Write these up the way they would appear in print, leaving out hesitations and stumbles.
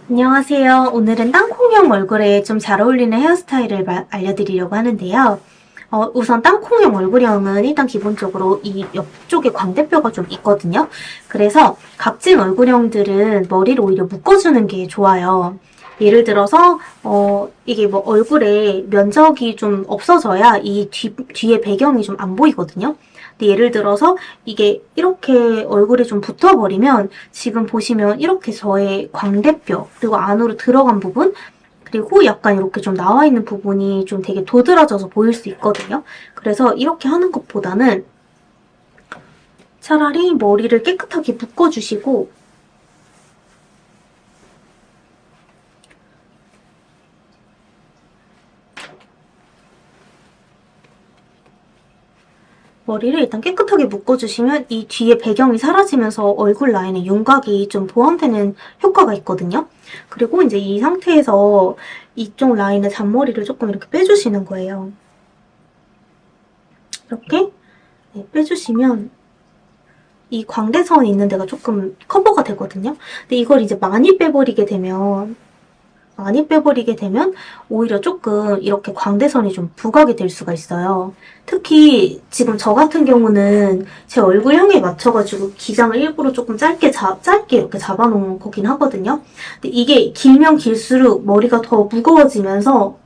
안녕하세요. 오늘은 땅콩형 얼굴에 좀 잘 어울리는 헤어스타일을 알려드리려고 하는데요. 우선 땅콩형 얼굴형은 일단 기본적으로 이 옆쪽에 광대뼈가 좀 있거든요. 그래서 각진 얼굴형들은 머리를 오히려 묶어주는 게 좋아요. 예를 들어서 이게 뭐 얼굴에 면적이 좀 없어져야 이 뒤에 배경이 좀 안 보이거든요. 근데 예를 들어서 이게 이렇게 얼굴에 좀 붙어버리면 지금 보시면 이렇게 저의 광대뼈 그리고 안으로 들어간 부분 그리고 약간 이렇게 좀 나와 있는 부분이 좀 되게 도드라져서 보일 수 있거든요. 그래서 이렇게 하는 것보다는 차라리 머리를 깨끗하게 묶어주시고 머리를 일단 깨끗하게 묶어주시면 이 뒤에 배경이 사라지면서 얼굴 라인에 윤곽이 좀 보완되는 효과가 있거든요. 그리고 이제 이 상태에서 이쪽 라인의 잔머리를 조금 이렇게 빼주시는 거예요. 이렇게 빼주시면 이 광대선이 있는 데가 조금 커버가 되거든요. 근데 이걸 이제 많이 빼버리게 되면 오히려 조금 이렇게 광대선이 좀 부각이 될 수가 있어요. 특히 지금 저 같은 경우는 제 얼굴형에 맞춰가지고 기장을 일부러 조금 짧게 이렇게 잡아놓은 거긴 하거든요. 근데 이게 길면 길수록 머리가 더 무거워지면서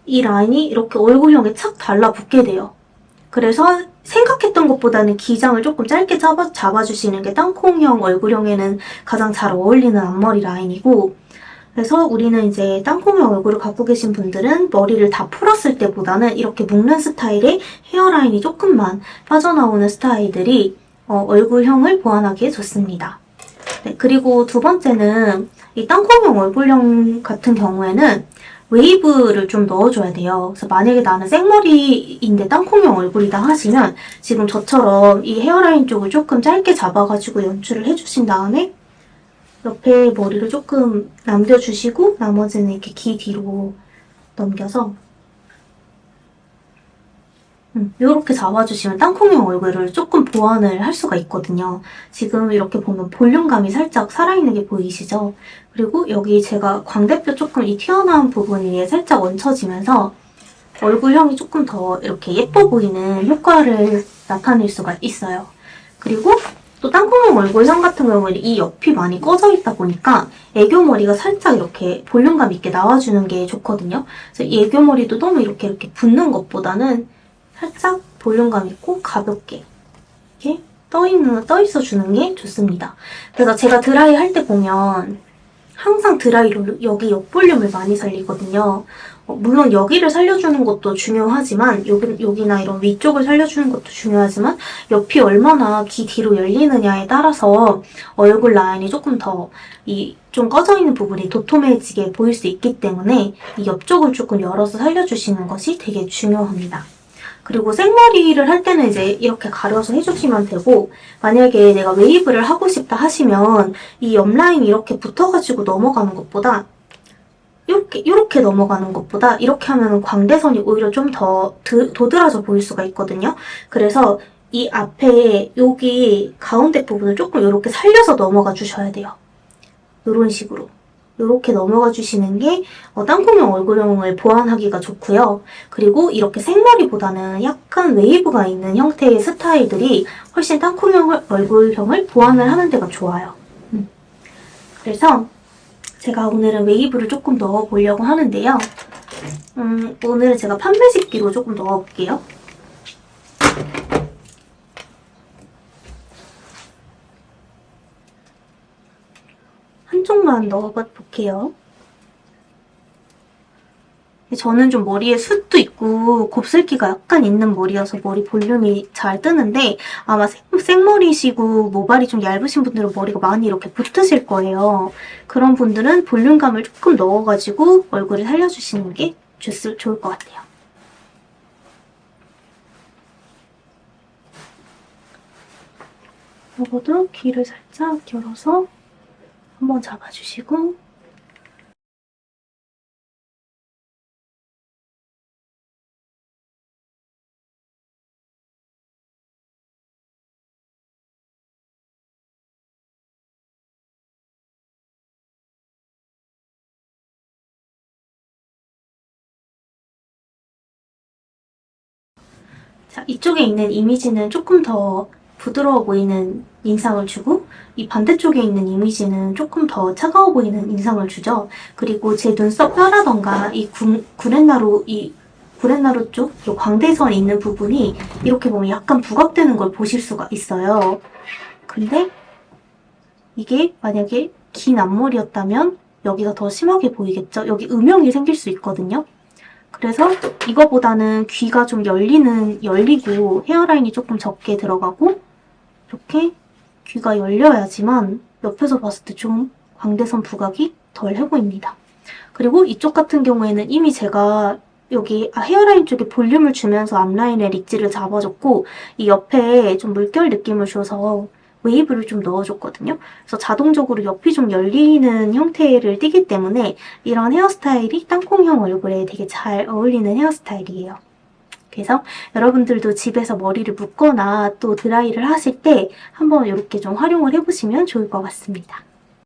이 라인이 이렇게 얼굴형에 착 달라붙게 돼요. 그래서 생각했던 것보다는 기장을 조금 짧게 잡아주시는 게 땅콩형 얼굴형에는 가장 잘 어울리는 앞머리 라인이고, 그래서 우리는 이제 땅콩형 얼굴을 갖고 계신 분들은 머리를 다 풀었을 때보다는 이렇게 묶는 스타일의 헤어라인이 조금만 빠져나오는 스타일들이 얼굴형을 보완하기에 좋습니다. 네, 그리고 두 번째는 이 땅콩형 얼굴형 같은 경우에는 웨이브를 좀 넣어줘야 돼요. 그래서 만약에 나는 생머리인데 땅콩형 얼굴이다 하시면 지금 저처럼 이 헤어라인 쪽을 조금 짧게 잡아가지고 연출을 해주신 다음에 옆에 머리를 조금 남겨주시고 나머지는 이렇게 귀 뒤로 넘겨서 이렇게 잡아주시면 땅콩형 얼굴을 조금 보완을 할 수가 있거든요. 지금 이렇게 보면 볼륨감이 살짝 살아있는 게 보이시죠? 그리고 여기 제가 광대뼈 조금 이 튀어나온 부분이 살짝 얹혀지면서 얼굴형이 조금 더 이렇게 예뻐 보이는 효과를 나타낼 수가 있어요. 그리고 또 땅콩형 얼굴형 같은 경우에는 이 옆이 많이 꺼져 있다 보니까 애교머리가 살짝 이렇게 볼륨감 있게 나와주는 게 좋거든요. 그래서 이 애교머리도 너무 이렇게 붙는 것보다는 살짝 볼륨감 있고 가볍게 이렇게 떠 있어 주는 게 좋습니다. 그래서 제가 드라이 할 때 보면 항상 드라이로 여기 옆 볼륨을 많이 살리거든요. 물론 여기를 살려주는 것도 중요하지만 여기나 이런 위쪽을 살려주는 것도 중요하지만 옆이 얼마나 귀 뒤로 열리느냐에 따라서 얼굴 라인이 조금 더 이 좀 꺼져 있는 부분이 도톰해지게 보일 수 있기 때문에 이 옆쪽을 조금 열어서 살려주시는 것이 되게 중요합니다. 그리고 생머리를 할 때는 이제 이렇게 가려서 해주시면 되고 만약에 내가 웨이브를 하고 싶다 하시면 이 옆라인이 이렇게 붙어가지고 넘어가는 것보다 이렇게 넘어가는 것보다 이렇게 하면 광대선이 오히려 좀 더 도드라져 보일 수가 있거든요. 그래서 이 앞에 여기 가운데 부분을 조금 이렇게 살려서 넘어가 주셔야 돼요. 이런 식으로. 이렇게 넘어가 주시는 게 땅콩형 얼굴형을 보완하기가 좋고요. 그리고 이렇게 생머리보다는 약간 웨이브가 있는 형태의 스타일들이 훨씬 땅콩형 얼굴형을 보완을 하는 데가 좋아요. 그래서 제가 오늘은 웨이브를 조금 넣어보려고 하는데요. 오늘은 제가 판매식기로 조금 넣어볼게요. 한쪽만 넣어볼게요. 저는 좀 머리에 숱도 있고 곱슬기가 약간 있는 머리여서 머리 볼륨이 잘 뜨는데 아마 생머리시고 모발이 좀 얇으신 분들은 머리가 많이 이렇게 붙으실 거예요. 그런 분들은 볼륨감을 조금 넣어가지고 얼굴을 살려주시는 게 좋을 것 같아요. 요거도 귀를 살짝 열어서 한번 잡아주시고 자, 이쪽에 있는 이미지는 조금 더 부드러워 보이는 인상을 주고 이 반대쪽에 있는 이미지는 조금 더 차가워 보이는 인상을 주죠. 그리고 제 눈썹 뼈라던가 이 구렛나루 쪽, 이 광대선 있는 부분이 이렇게 보면 약간 부각되는 걸 보실 수가 있어요. 근데 이게 만약에 긴 앞머리였다면 여기가 더 심하게 보이겠죠? 여기 음영이 생길 수 있거든요. 그래서 이거보다는 귀가 좀 열리고 헤어라인이 조금 적게 들어가고 이렇게 귀가 열려야지만 옆에서 봤을 때 좀 광대선 부각이 덜해 보입니다. 그리고 이쪽 같은 경우에는 이미 제가 여기 헤어라인 쪽에 볼륨을 주면서 앞라인에 릿지를 잡아줬고 이 옆에 좀 물결 느낌을 줘서 웨이브를 좀 넣어줬거든요. 그래서 자동적으로 옆이 좀 열리는 형태를 띠기 때문에 이런 헤어스타일이 땅콩형 얼굴에 되게 잘 어울리는 헤어스타일이에요. 그래서 여러분들도 집에서 머리를 묶거나 또 드라이를 하실 때 한번 이렇게 좀 활용을 해보시면 좋을 것 같습니다.